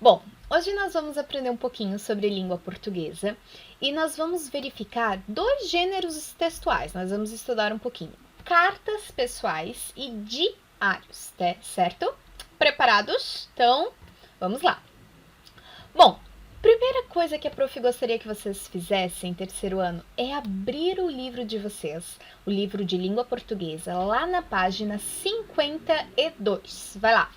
Bom, hoje nós vamos aprender um pouquinho sobre língua portuguesa e nós vamos verificar dois gêneros textuais. Nós vamos estudar um pouquinho cartas pessoais e diários, certo? Preparados? Então, vamos lá. Bom, primeira coisa que a prof gostaria que vocês fizessem em terceiro ano é abrir o livro de vocês, o livro de língua portuguesa, lá na página 52. Vai lá.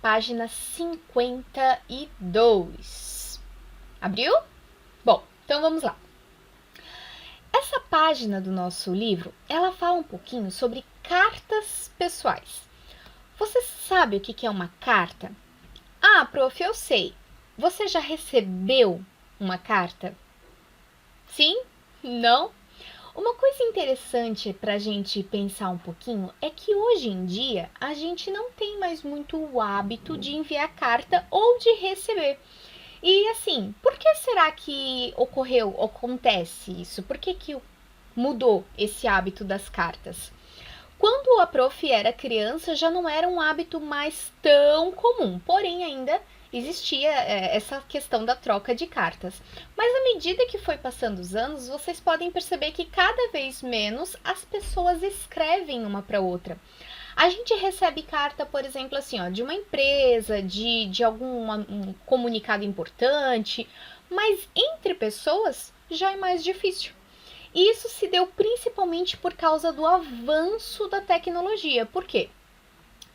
Página 52. Abriu? Bom, então vamos lá. Essa página do nosso livro, ela fala um pouquinho sobre cartas pessoais. Você sabe o que é uma carta? Ah, prof, eu sei. Você já recebeu uma carta? Sim? Não? Uma coisa interessante para a gente pensar um pouquinho é que hoje em dia a gente não tem mais muito o hábito de enviar carta ou de receber. E assim, por que será que acontece isso? Por que mudou esse hábito das cartas? Quando a prof era criança já não era um hábito mais tão comum, porém ainda existia essa questão da troca de cartas. Mas à medida que foi passando os anos, vocês podem perceber que cada vez menos as pessoas escrevem uma para outra. A gente recebe carta, por exemplo, assim, ó, de uma empresa, de algum comunicado importante, mas entre pessoas já é mais difícil. E isso se deu principalmente por causa do avanço da tecnologia. Por quê?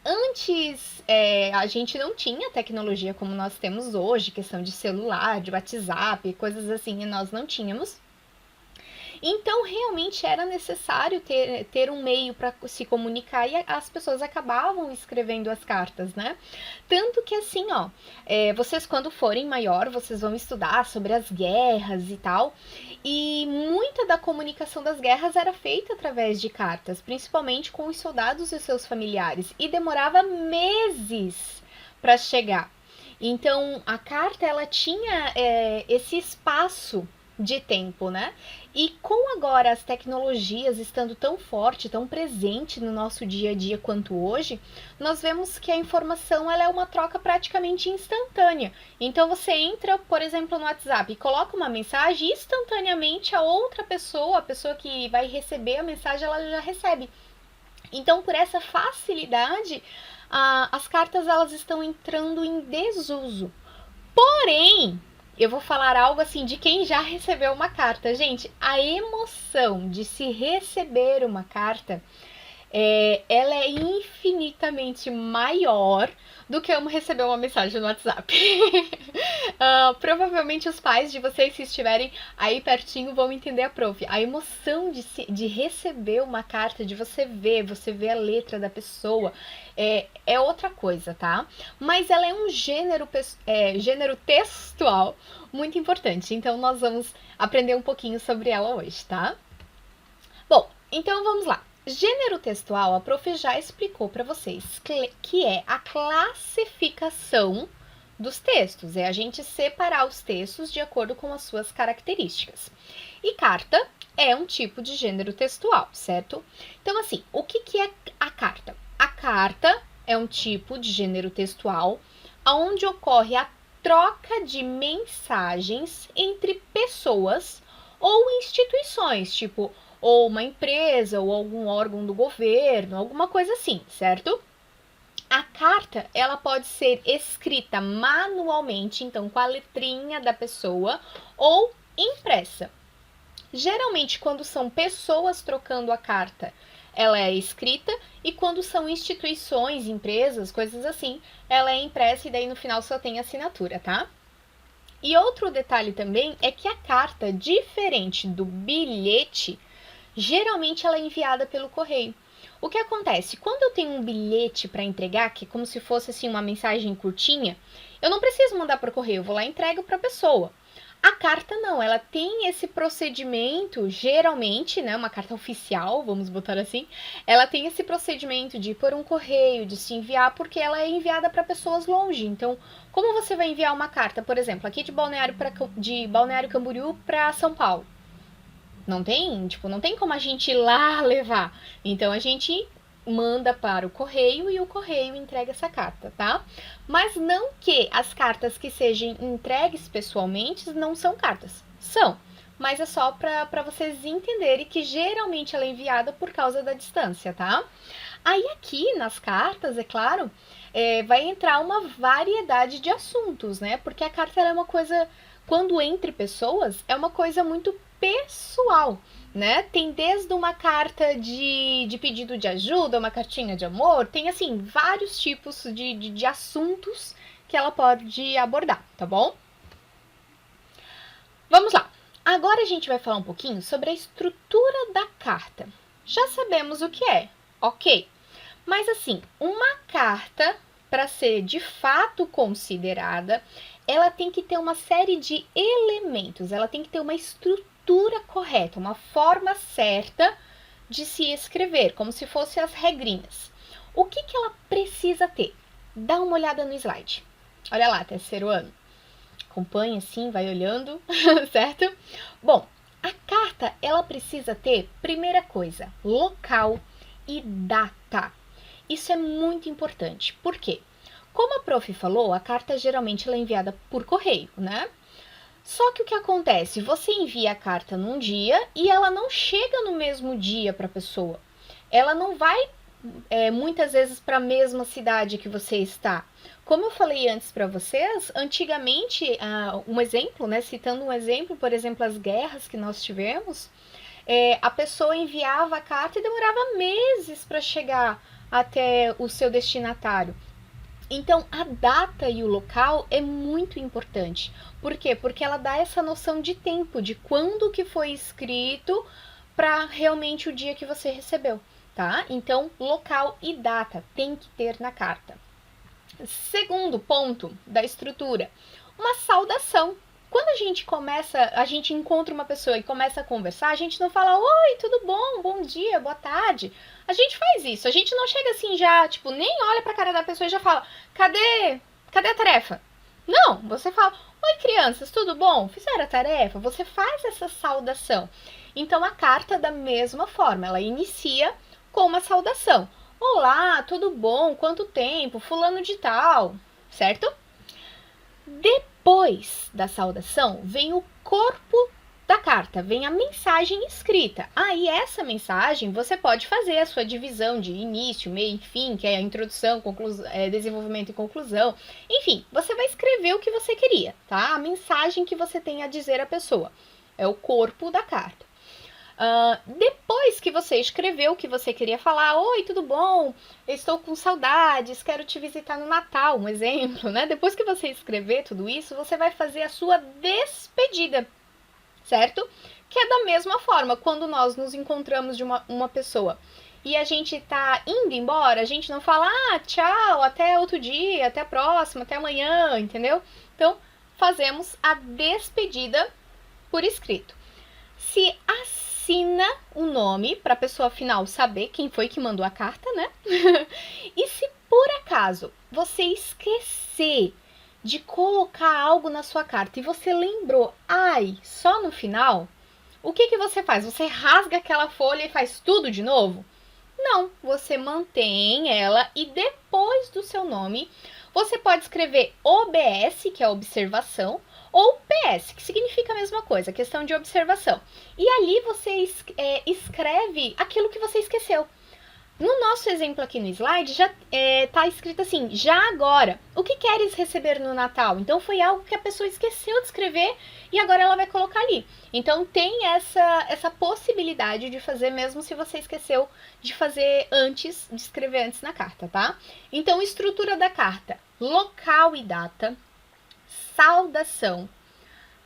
Antes, a gente não tinha tecnologia como nós temos hoje, questão de celular, de WhatsApp, coisas assim, e nós não tínhamos. Então, realmente era necessário ter um meio para se comunicar e as pessoas acabavam escrevendo as cartas, né? Tanto que assim, ó, vocês quando forem maior, vocês vão estudar sobre as guerras e tal, e muita da comunicação das guerras era feita através de cartas, principalmente com os soldados e seus familiares, e demorava meses para chegar. Então, a carta, ela tinha esse espaço de tempo, né? E com agora as tecnologias estando tão forte, tão presente no nosso dia a dia quanto hoje, nós vemos que a informação ela é uma troca praticamente instantânea. Então você entra, por exemplo, no WhatsApp e coloca uma mensagem e instantaneamente a outra pessoa, a pessoa que vai receber a mensagem, ela já recebe. Então, por essa facilidade, as cartas elas estão entrando em desuso. Porém, eu vou falar algo assim de quem já recebeu uma carta. Gente, a emoção de se receber uma carta, ela é infinitamente maior do que eu receber uma mensagem no WhatsApp. Provavelmente os pais de vocês, se estiverem aí pertinho, vão entender a prof. A emoção de receber uma carta, de você ver a letra da pessoa, é outra coisa, tá? Mas ela é um gênero textual muito importante. Então, nós vamos aprender um pouquinho sobre ela hoje, tá? Bom, então vamos lá. Gênero textual, a prof já explicou para vocês que é a classificação dos textos, é a gente separar os textos de acordo com as suas características. E carta é um tipo de gênero textual, certo? Então, assim, o que é a carta? A carta é um tipo de gênero textual onde ocorre a troca de mensagens entre pessoas ou instituições, tipo ou uma empresa, ou algum órgão do governo, alguma coisa assim, certo? A carta, ela pode ser escrita manualmente, então com a letrinha da pessoa, ou impressa. Geralmente, quando são pessoas trocando a carta, ela é escrita, e quando são instituições, empresas, coisas assim, ela é impressa e daí no final só tem assinatura, tá? E outro detalhe também é que a carta, diferente do bilhete, geralmente ela é enviada pelo correio. O que acontece? Quando eu tenho um bilhete para entregar, que é como se fosse assim uma mensagem curtinha, eu não preciso mandar por correio, eu vou lá e entrego para a pessoa. A carta não, ela tem esse procedimento, geralmente, né, uma carta oficial, vamos botar assim, ela tem esse procedimento de ir por um correio, de se enviar, porque ela é enviada para pessoas longe. Então, como você vai enviar uma carta, por exemplo, aqui de Balneário Camboriú para São Paulo? Não tem como a gente ir lá levar. Então, a gente manda para o correio e o correio entrega essa carta, tá? Mas não que as cartas que sejam entregues pessoalmente não são cartas. São, mas é só para vocês entenderem que geralmente ela é enviada por causa da distância, tá? Aí aqui nas cartas, é claro, vai entrar uma variedade de assuntos, né? Porque a carta é uma coisa, quando entre pessoas, é uma coisa muito pessoal, né? Tem desde uma carta de pedido de ajuda, uma cartinha de amor, tem assim vários tipos de assuntos que ela pode abordar, tá bom? Vamos lá. Agora a gente vai falar um pouquinho sobre a estrutura da carta. Já sabemos o que é, ok? Mas assim, uma carta, para ser de fato considerada, ela tem que ter uma série de elementos, ela tem que ter uma estrutura correta, uma forma certa de se escrever, como se fossem as regrinhas. O que ela precisa ter? Dá uma olhada no slide. Olha lá, terceiro ano. Acompanha assim, vai olhando, certo? Bom, a carta, ela precisa ter, primeira coisa, local e data. Isso é muito importante. Por quê? Como a prof falou, a carta geralmente ela é enviada por correio, né? Só que o que acontece? Você envia a carta num dia e ela não chega no mesmo dia para a pessoa. Ela não vai muitas vezes para a mesma cidade que você está. Como eu falei antes para vocês, antigamente, um exemplo, né, citando um exemplo, por exemplo, as guerras que nós tivemos, a pessoa enviava a carta e demorava meses para chegar até o seu destinatário. Então, a data e o local é muito importante. Por quê? Porque ela dá essa noção de tempo, de quando que foi escrito para realmente o dia que você recebeu, tá? Então, local e data tem que ter na carta. Segundo ponto da estrutura, uma saudação. Quando a gente encontra uma pessoa e começa a conversar, a gente não fala, oi, tudo bom, bom dia, boa tarde. A gente faz isso, a gente não chega assim já, tipo, nem olha pra cara da pessoa e já fala, cadê a tarefa? Não, você fala, oi crianças, tudo bom? Fizeram a tarefa? Você faz essa saudação. Então a carta da mesma forma, ela inicia com uma saudação. Olá, tudo bom? Quanto tempo? Fulano de tal, certo? Depois da saudação, vem o corpo da carta, vem a mensagem escrita. Aí essa mensagem você pode fazer a sua divisão de início, meio e fim, que é a introdução, desenvolvimento e conclusão. Enfim, você vai escrever o que você queria, tá? A mensagem que você tem a dizer à pessoa. É o corpo da carta. Depois que você escreveu o que você queria falar, oi, tudo bom? Estou com saudades, quero te visitar no Natal, um exemplo, né? Depois que você escrever tudo isso, você vai fazer a sua despedida, certo? Que é da mesma forma, quando nós nos encontramos de uma pessoa e a gente tá indo embora, a gente não fala, tchau, até outro dia, até a próxima, até amanhã, entendeu? Então, fazemos a despedida por escrito. Se assina o nome para a pessoa final saber quem foi que mandou a carta, né? E se por acaso você esquecer de colocar algo na sua carta e você lembrou, só no final, o que você faz? Você rasga aquela folha e faz tudo de novo? Não, você mantém ela e depois do seu nome, você pode escrever OBS, que é observação, ou PS, que significa a mesma coisa, questão de observação. E ali você escreve aquilo que você esqueceu. No nosso exemplo aqui no slide, já está escrito assim, já agora, o que queres receber no Natal? Então, foi algo que a pessoa esqueceu de escrever e agora ela vai colocar ali. Então, tem essa possibilidade de fazer mesmo se você esqueceu de fazer antes, de escrever antes na carta, tá? Então, estrutura da carta, local e data, saudação,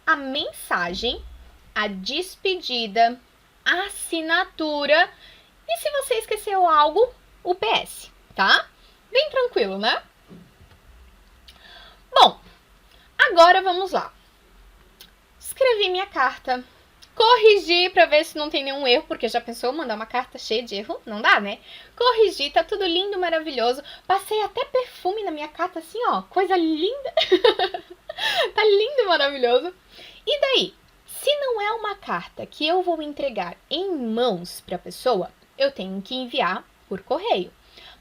a mensagem, a despedida, a assinatura e se você esqueceu algo, o PS, tá? Bem tranquilo, né? Bom, agora vamos lá. Escrevi minha carta, corrigi para ver se não tem nenhum erro, porque já pensou mandar uma carta cheia de erro? Não dá, né? Corrigi, tá tudo lindo, maravilhoso. Passei até perfume na minha carta, assim, ó, coisa linda. Tá lindo e maravilhoso. E daí? Se não é uma carta que eu vou entregar em mãos para a pessoa, eu tenho que enviar por correio.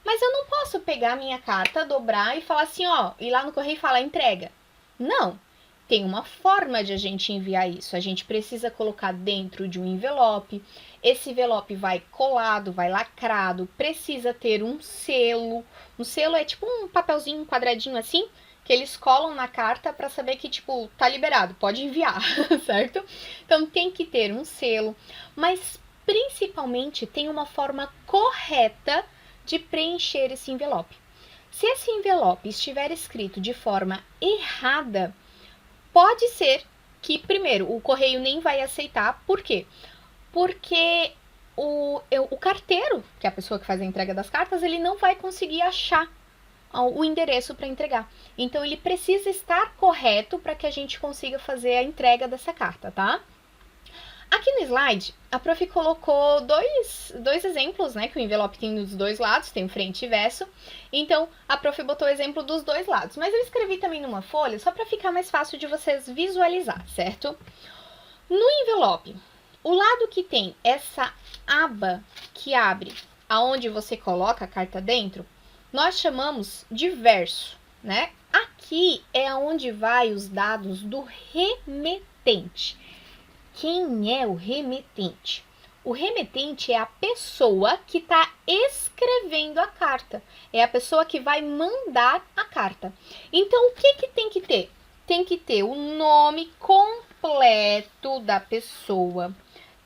Mas eu não posso pegar minha carta, dobrar e falar assim, ó, ir lá no correio e falar entrega. Não. Tem uma forma de a gente enviar isso. A gente precisa colocar dentro de um envelope. Esse envelope vai colado, vai lacrado, precisa ter um selo. Um selo é tipo um papelzinho, um quadradinho assim, que eles colam na carta para saber que, tipo, tá liberado, pode enviar, certo? Então tem que ter um selo, mas principalmente tem uma forma correta de preencher esse envelope. Se esse envelope estiver escrito de forma errada, pode ser que, primeiro, o correio nem vai aceitar. Por quê? Porque o carteiro, que é a pessoa que faz a entrega das cartas, ele não vai conseguir achar o endereço para entregar. Então, ele precisa estar correto para que a gente consiga fazer a entrega dessa carta, tá? Aqui no slide, a prof colocou dois exemplos, né? Que o envelope tem dos dois lados, tem frente e verso. Então, a prof botou o exemplo dos dois lados. Mas eu escrevi também numa folha, só para ficar mais fácil de vocês visualizar, certo? No envelope, o lado que tem essa aba que abre, aonde você coloca a carta dentro, nós chamamos de verso, né? Aqui é onde vai os dados do remetente. Quem é o remetente? O remetente é a pessoa que está escrevendo a carta. É a pessoa que vai mandar a carta. Então, o que tem que ter? Tem que ter o nome completo da pessoa.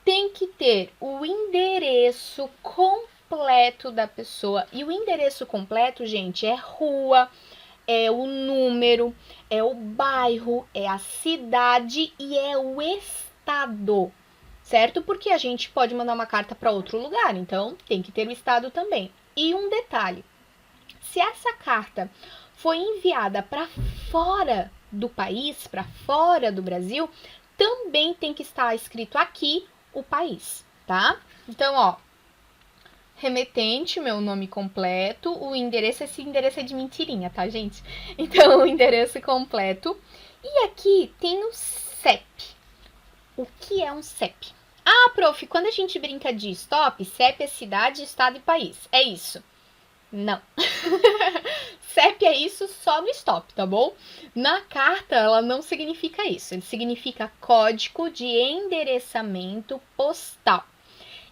Tem que ter o endereço completo da pessoa. E o endereço completo, gente, é rua, é o número, é o bairro, é a cidade e é o estado, certo? Porque a gente pode mandar uma carta para outro lugar, então tem que ter o estado também. E um detalhe, se essa carta foi enviada para fora do país, para fora do Brasil, também tem que estar escrito aqui o país, tá? Então, ó, remetente, meu nome completo, o endereço, esse endereço é de mentirinha, tá, gente? Então, o endereço completo. E aqui tem o CEP. O que é um CEP? Ah, prof, quando a gente brinca de stop, CEP é cidade, estado e país. É isso? Não. CEP é isso só no stop, tá bom? Na carta, ela não significa isso. Ele significa Código de Endereçamento Postal.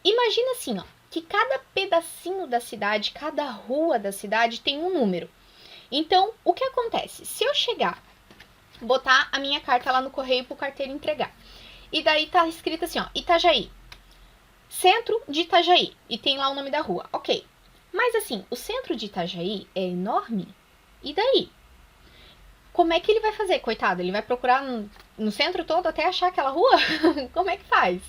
Imagina assim, ó, que cada pedacinho da cidade, cada rua da cidade tem um número. Então, o que acontece? Se eu chegar, botar a minha carta lá no correio pro carteiro entregar, e daí tá escrito assim, ó, Itajaí, centro de Itajaí, e tem lá o nome da rua, ok. Mas assim, o centro de Itajaí é enorme, e daí? Como é que ele vai fazer, coitado? Ele vai procurar no centro todo até achar aquela rua? Como é que faz?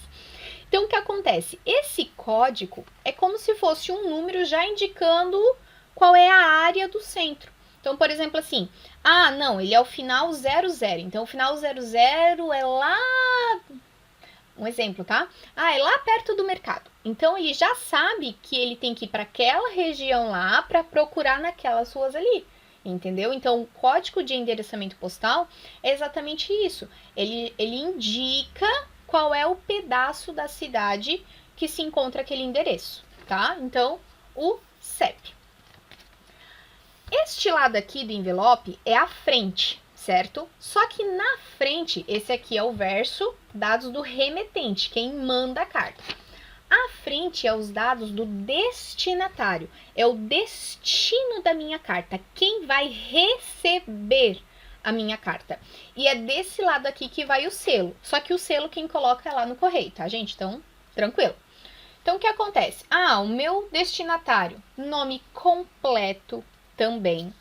Então, o que acontece? Esse código é como se fosse um número já indicando qual é a área do centro. Então, por exemplo, assim, ah, não, ele é o final 00. Então, o final 00 é lá... Um exemplo, tá? Ah, é lá perto do mercado. Então, ele já sabe que ele tem que ir para aquela região lá para procurar naquelas ruas ali. Entendeu? Então, o código de endereçamento postal é exatamente isso. Ele indica qual é o pedaço da cidade que se encontra aquele endereço, tá? Então, o CEP. Este lado aqui do envelope é a frente, certo? Só que na frente, esse aqui é o verso, dados do remetente, quem manda a carta. À frente é os dados do destinatário, é o destino da minha carta, quem vai receber a minha carta. E é desse lado aqui que vai o selo, só que o selo quem coloca é lá no correio, tá, gente? Então, tranquilo. Então, o que acontece? Ah, o meu destinatário, nome completo também.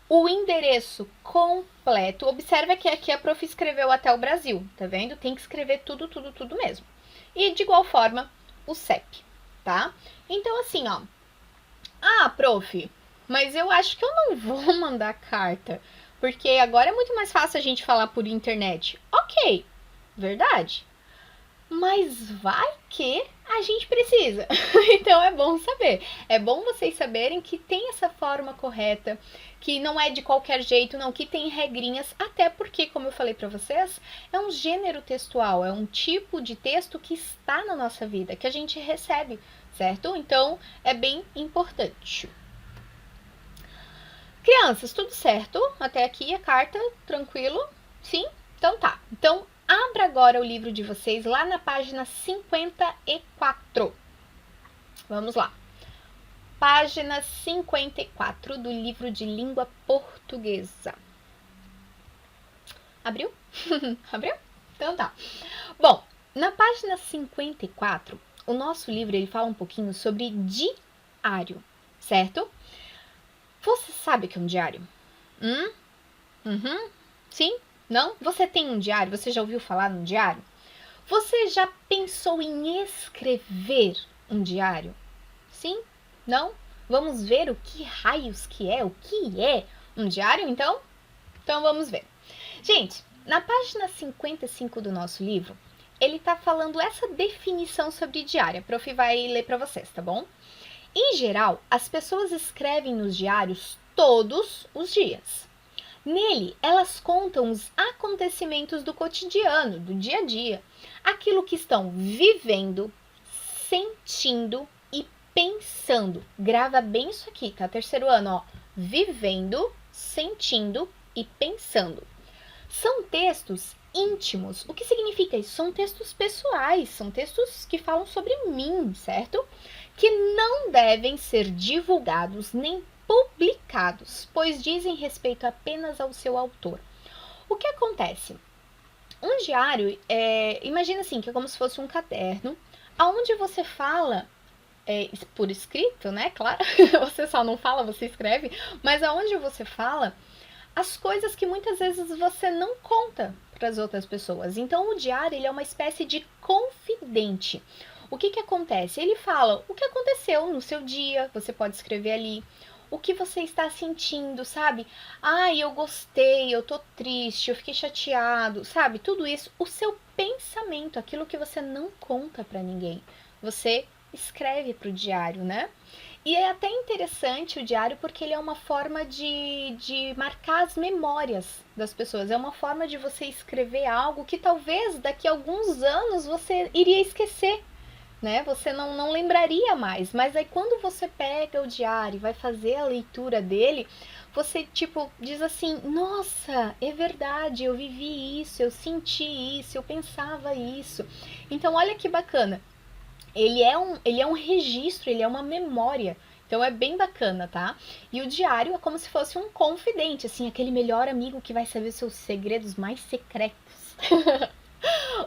O endereço completo. Observa que aqui a prof escreveu até o Brasil, tá vendo? Tem que escrever tudo mesmo. E de igual forma, o CEP, tá? Então, assim, ó. Ah, prof, mas eu acho que eu não vou mandar carta, porque agora é muito mais fácil a gente falar por internet. Ok, verdade. Mas vai que a gente precisa. Então é bom saber. É bom vocês saberem que tem essa forma correta, que não é de qualquer jeito, não, que tem regrinhas, até porque, como eu falei para vocês, é um gênero textual, é um tipo de texto que está na nossa vida, que a gente recebe, certo? Então, é bem importante. Crianças, tudo certo? Até aqui a carta, tranquilo? Sim? Então tá. Então, abra agora o livro de vocês lá na página 54. Vamos lá. Página 54 do livro de língua portuguesa. Abriu? Abriu? Então tá. Bom, na página 54, o nosso livro ele fala um pouquinho sobre diário, certo? Você sabe o que é um diário? Sim? Não? Você tem um diário? Você já ouviu falar num diário? Você já pensou em escrever um diário? Sim? Não? Vamos ver o que raios que é? O que é um diário, então? Então vamos ver. Gente, na página 55 do nosso livro, ele tá falando essa definição sobre diário. A prof vai ler para vocês, tá bom? Em geral, as pessoas escrevem nos diários todos os dias. Nele, elas contam os acontecimentos do cotidiano, do dia a dia, aquilo que estão vivendo, sentindo e pensando. Grava bem isso aqui, tá? Terceiro ano, ó. Vivendo, sentindo e pensando. São textos íntimos. O que significa isso? São textos pessoais, são textos que falam sobre mim, certo? Que não devem ser divulgados nem publicados, pois dizem respeito apenas ao seu autor. O que acontece? Um diário, imagina assim, que é como se fosse um caderno, onde você fala, por escrito, né, claro, você só não fala, você escreve, mas aonde você fala as coisas que muitas vezes você não conta para as outras pessoas. Então, o diário ele é uma espécie de confidente. O que acontece? Ele fala o que aconteceu no seu dia, você pode escrever ali. O que você está sentindo, sabe? Ai, eu gostei, eu tô triste, eu fiquei chateado, sabe? Tudo isso, o seu pensamento, aquilo que você não conta para ninguém. Você escreve para o diário, né? E é até interessante o diário porque ele é uma forma de marcar as memórias das pessoas. É uma forma de você escrever algo que talvez daqui a alguns anos você iria esquecer, né? Você não lembraria mais. Mas aí quando você pega o diário e vai fazer a leitura dele, você tipo diz assim, nossa, é verdade, eu vivi isso, eu senti isso, eu pensava isso. Então olha que bacana. Ele é um registro, ele é uma memória. Então é bem bacana, tá? E o diário é como se fosse um confidente, assim, aquele melhor amigo que vai saber seus segredos mais secretos.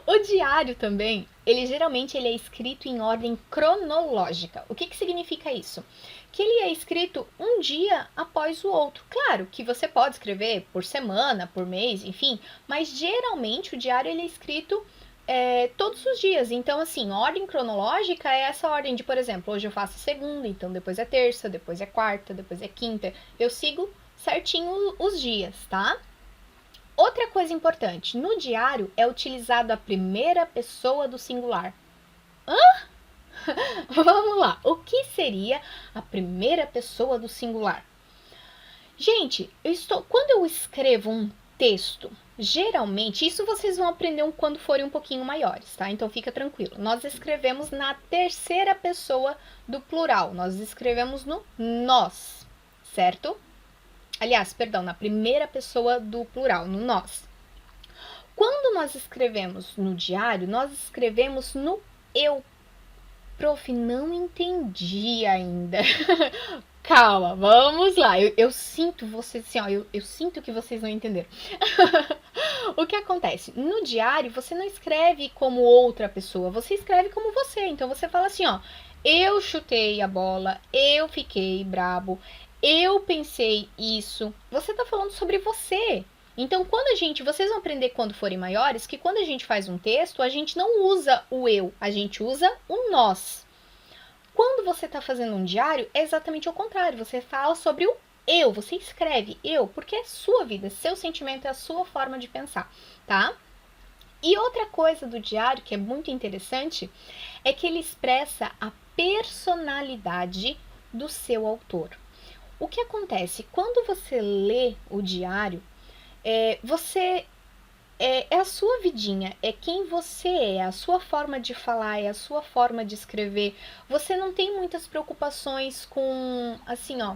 O diário também, ele é escrito em ordem cronológica. O que significa isso? Que ele é escrito um dia após o outro. Claro que você pode escrever por semana, por mês, enfim, mas geralmente o diário ele é escrito todos os dias. Então, assim, ordem cronológica é essa ordem de, por exemplo, hoje eu faço segunda, então depois é terça, depois é quarta, depois é quinta. Eu sigo certinho os dias, tá? Outra coisa importante, no diário é utilizado a primeira pessoa do singular. Vamos lá, o que seria a primeira pessoa do singular? Gente, quando eu escrevo um texto, geralmente, isso vocês vão aprender quando forem um pouquinho maiores, tá? Então fica tranquilo. Nós escrevemos na terceira pessoa do plural, nós escrevemos no nós, certo? Aliás, perdão, na primeira pessoa do plural, no nós. Quando nós escrevemos no diário, nós escrevemos no eu. Prof, não entendi ainda. Calma, vamos lá. Eu sinto vocês assim, ó, eu sinto que vocês não entenderam. O que acontece? No diário, você não escreve como outra pessoa, você escreve como você. Então você fala assim, ó, eu chutei a bola, eu fiquei brabo, eu pensei isso. Você tá falando sobre você. Então, vocês vão aprender quando forem maiores, que quando a gente faz um texto, a gente não usa o eu, a gente usa o nós. Quando você está fazendo um diário, é exatamente o contrário. Você fala sobre o eu, você escreve eu, porque é sua vida, seu sentimento, é a sua forma de pensar, tá? E outra coisa do diário que é muito interessante é que ele expressa a personalidade do seu autor. O que acontece? Quando você lê o diário, você é a sua vidinha, é quem você é a sua forma de falar, é a sua forma de escrever. Você não tem muitas preocupações com, assim, ó,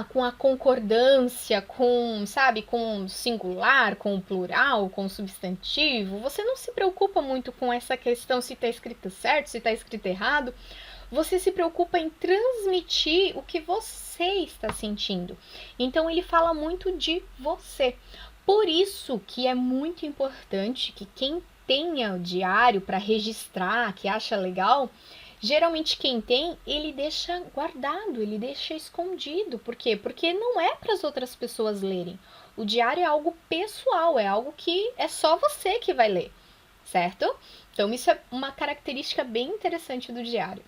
com a concordância, com, sabe, com o singular, com o plural, com o substantivo. Você não se preocupa muito com essa questão se está escrito certo, se está escrito errado. Você se preocupa em transmitir o que você está sentindo. Então ele fala muito de você. Por isso que é muito importante que quem tenha o diário para registrar, que acha legal, geralmente quem tem, ele deixa guardado, ele deixa escondido. Por quê? Porque não é para as outras pessoas lerem. O diário é algo pessoal, é algo que é só você que vai ler, certo? Então isso é uma característica bem interessante do diário.